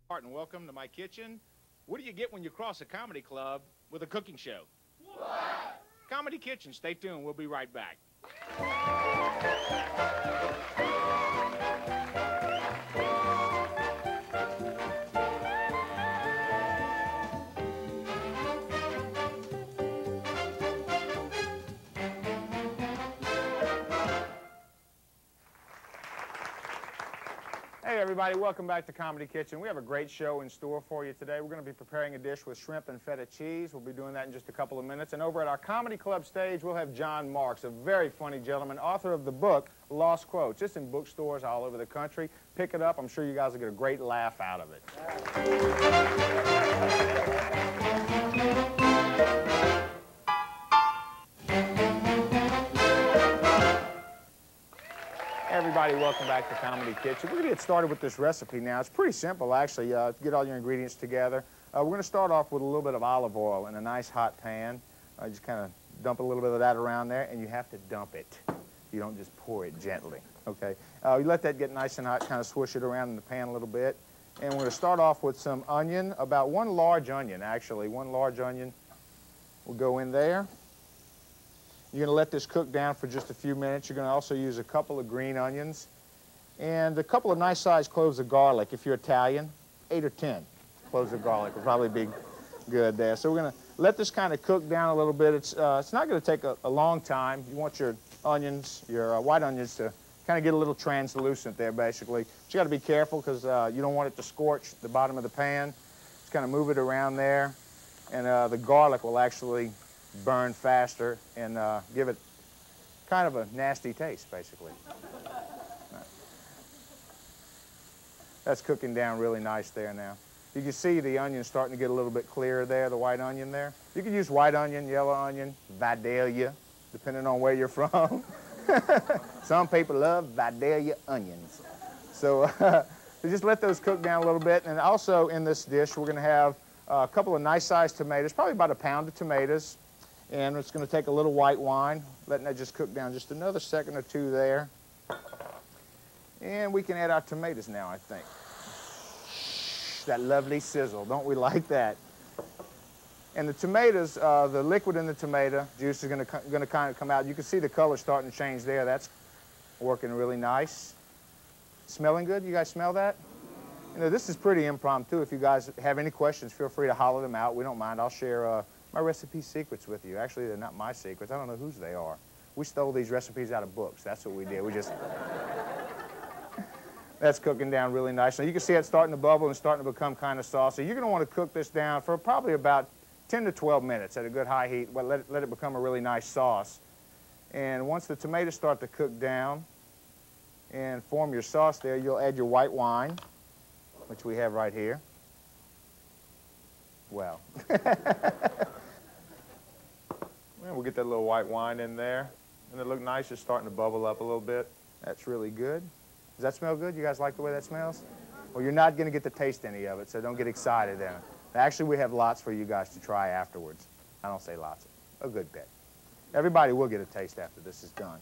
Marten, welcome to my kitchen. What do you get when you cross a comedy club with a cooking show? What? Comedy Kitchen. Stay tuned. We'll be right back. Hey everybody, welcome back to Comedy Kitchen. We have a great show in store for you today. We're going to be preparing a dish with shrimp and feta cheese. We'll be doing that in just a couple of minutes. And over at our Comedy Club stage, we'll have John Marks, a very funny gentleman, author of the book, Lost Quotes. It's in bookstores all over the country. Pick it up. I'm sure you guys will get a great laugh out of it. Everybody, welcome back to Comedy Kitchen. We're going to get started with this recipe now. It's pretty simple, actually, to get all your ingredients together. We're going to start off with a little bit of olive oil in a nice hot pan. Just kind of dump a little bit of that around there, and you have to dump it. You don't just pour it gently, okay? You let that get nice and hot, kind of swish it around in the pan a little bit. And we're going to start off with some onion, about one large onion, actually. One large onion will go in there. You're going to let this cook down for just a few minutes. You're going to also use a couple of green onions and a couple of nice-sized cloves of garlic. If you're Italian, 8 or 10 cloves of garlic will probably be good there. So we're going to let this kind of cook down a little bit. It's not going to take a long time. You want your onions, your white onions, to kind of get a little translucent there, basically. But you got to be careful because you don't want it to scorch the bottom of the pan. Just kind of move it around there, and the garlic will actually burn faster and give it kind of a nasty taste, basically. That's cooking down really nice there now. You can see the onion starting to get a little bit clearer there, the white onion there. You can use white onion, yellow onion, Vidalia, depending on where you're from. Some people love Vidalia onions. So just let those cook down a little bit. And also in this dish, we're going to have a couple of nice-sized tomatoes, probably about a pound of tomatoes. And it's going to take a little white wine, letting that just cook down just another second or two there. And we can add our tomatoes now, I think. That lovely sizzle, don't we like that? And the tomatoes, the liquid in the tomato juice is going to kind of come out. You can see the color starting to change there. That's working really nice. Smelling good? You guys smell that? You know, this is pretty impromptu. If you guys have any questions, feel free to holler them out. We don't mind. I'll share my recipe secrets with you. Actually, they're not my secrets. I don't know whose they are. We stole these recipes out of books. That's what we did. We just... That's cooking down really nice. Now, you can see it starting to bubble and starting to become kind of saucy. You're going to want to cook this down for probably about 10 to 12 minutes at a good high heat. Well, let it become a really nice sauce. And once the tomatoes start to cook down and form your sauce there, you'll add your white wine, which we have right here. Well... We'll get that little white wine in there. And it looks nice, it's starting to bubble up a little bit. That's really good. Does that smell good? You guys like the way that smells? Well, you're not going to get to taste any of it, so don't get excited then. Actually, we have lots for you guys to try afterwards. I don't say lots, a good bit. Everybody will get a taste after this is done.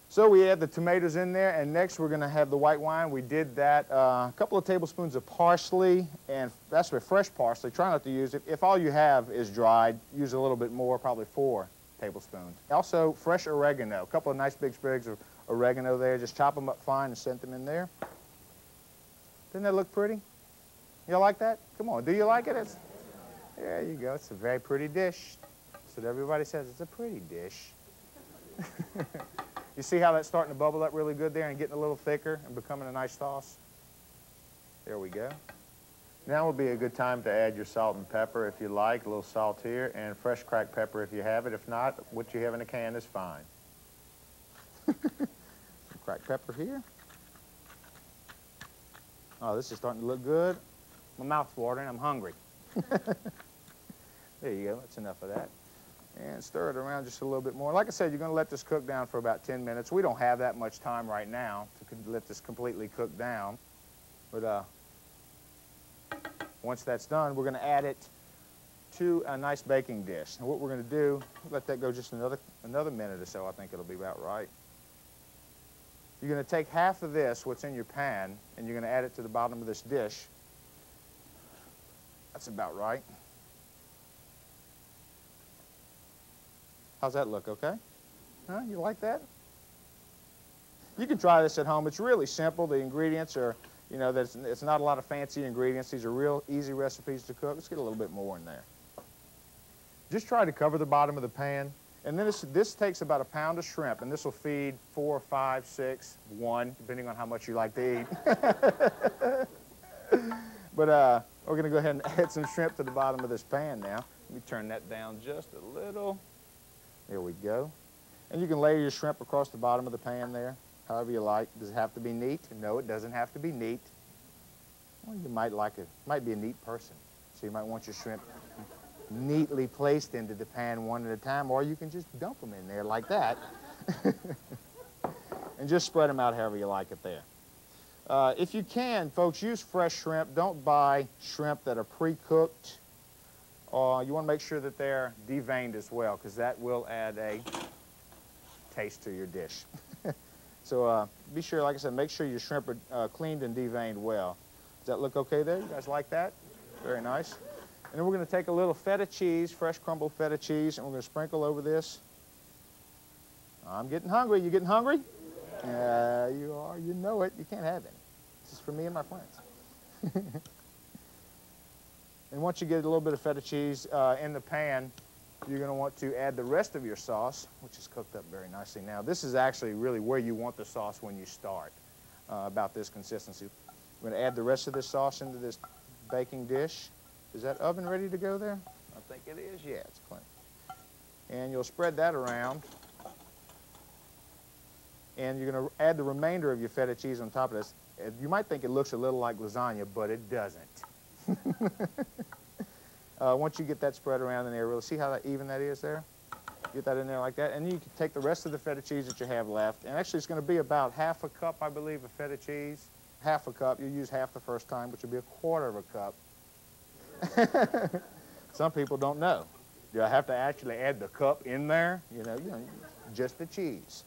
So we add the tomatoes in there, and next we're going to have the white wine. We did that. A couple of tablespoons of parsley, and that's with fresh parsley. Try not to use it. If all you have is dried, use a little bit more, probably 4 tablespoons. Also, fresh oregano. A couple of nice big sprigs of oregano there. Just chop them up fine and set them in there. Doesn't that look pretty? You like that? Come on, do you like it? There you go. It's a very pretty dish. That's what everybody says. It's a pretty dish. You see how that's starting to bubble up really good there and getting a little thicker and becoming a nice sauce? There we go. Now would be a good time to add your salt and pepper if you like, a little salt here, and fresh cracked pepper if you have it. If not, what you have in a can is fine. Cracked pepper here. Oh, this is starting to look good. My mouth's watering. I'm hungry. There you go. That's enough of that. And stir it around just a little bit more. Like I said, you're going to let this cook down for about 10 minutes. We don't have that much time right now to let this completely cook down. But once that's done, we're going to add it to a nice baking dish. And what we're going to do, let that go just another minute or so. I think it'll be about right. You're going to take half of this, what's in your pan, and you're going to add it to the bottom of this dish. That's about right. How's that look, okay? Huh, you like that? You can try this at home. It's really simple. The ingredients are, you know, it's not a lot of fancy ingredients. These are real easy recipes to cook. Let's get a little bit more in there. Just try to cover the bottom of the pan. And then this takes about 1 pound of shrimp, and this will feed 4, 5, 6, 1, depending on how much you like to eat. But we're going to go ahead and add some shrimp to the bottom of this pan now. Let me turn that down just a little. There we go. And you can layer your shrimp across the bottom of the pan there, however you like. Does it have to be neat? No, it doesn't have to be neat. Well, you might like it. Might be a neat person. So you might want your shrimp neatly placed into the pan one at a time, or you can just dump them in there like that. And just spread them out however you like it there. If you can, folks, use fresh shrimp. Don't buy shrimp that are pre-cooked. You want to make sure that they're deveined as well, because that will add a taste to your dish. So be sure, like I said, make sure your shrimp are cleaned and deveined well. Does that look okay there? You guys like that? Very nice. And then we're going to take a little feta cheese, fresh crumbled feta cheese, and we're going to sprinkle over this. I'm getting hungry. You getting hungry? Yeah, you are. You know it. You can't have any. This is for me and my friends. And once you get a little bit of feta cheese in the pan, you're going to want to add the rest of your sauce, which is cooked up very nicely. Now, this is actually really where you want the sauce when you start, about this consistency. We're going to add the rest of this sauce into this baking dish. Is that oven ready to go there? I think it is. Yeah, it's clean. And you'll spread that around. And you're going to add the remainder of your feta cheese on top of this. You might think it looks a little like lasagna, but it doesn't. Once you get that spread around in there, really see how even that is there? Get that in there like that. And you can take the rest of the feta cheese that you have left. And actually, it's going to be about ½ a cup, I believe, of feta cheese. ½ a cup. You use half the first time, which will be 1/4 of a cup. Some people don't know. Do I have to actually add the cup in there? You know, just the cheese.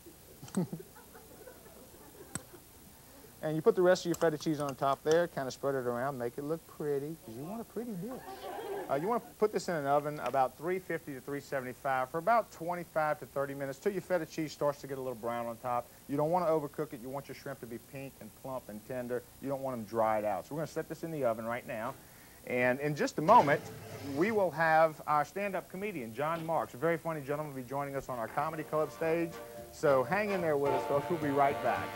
And you put the rest of your feta cheese on top there, kind of spread it around, make it look pretty, because you want a pretty dish. You want to put this in an oven about 350 to 375 for about 25 to 30 minutes till your feta cheese starts to get a little brown on top. You don't want to overcook it. You want your shrimp to be pink and plump and tender. You don't want them dried out. So we're going to set this in the oven right now. And in just a moment, we will have our stand-up comedian, John Marks, a very funny gentleman, will be joining us on our comedy club stage. So hang in there with us, folks. We'll be right back.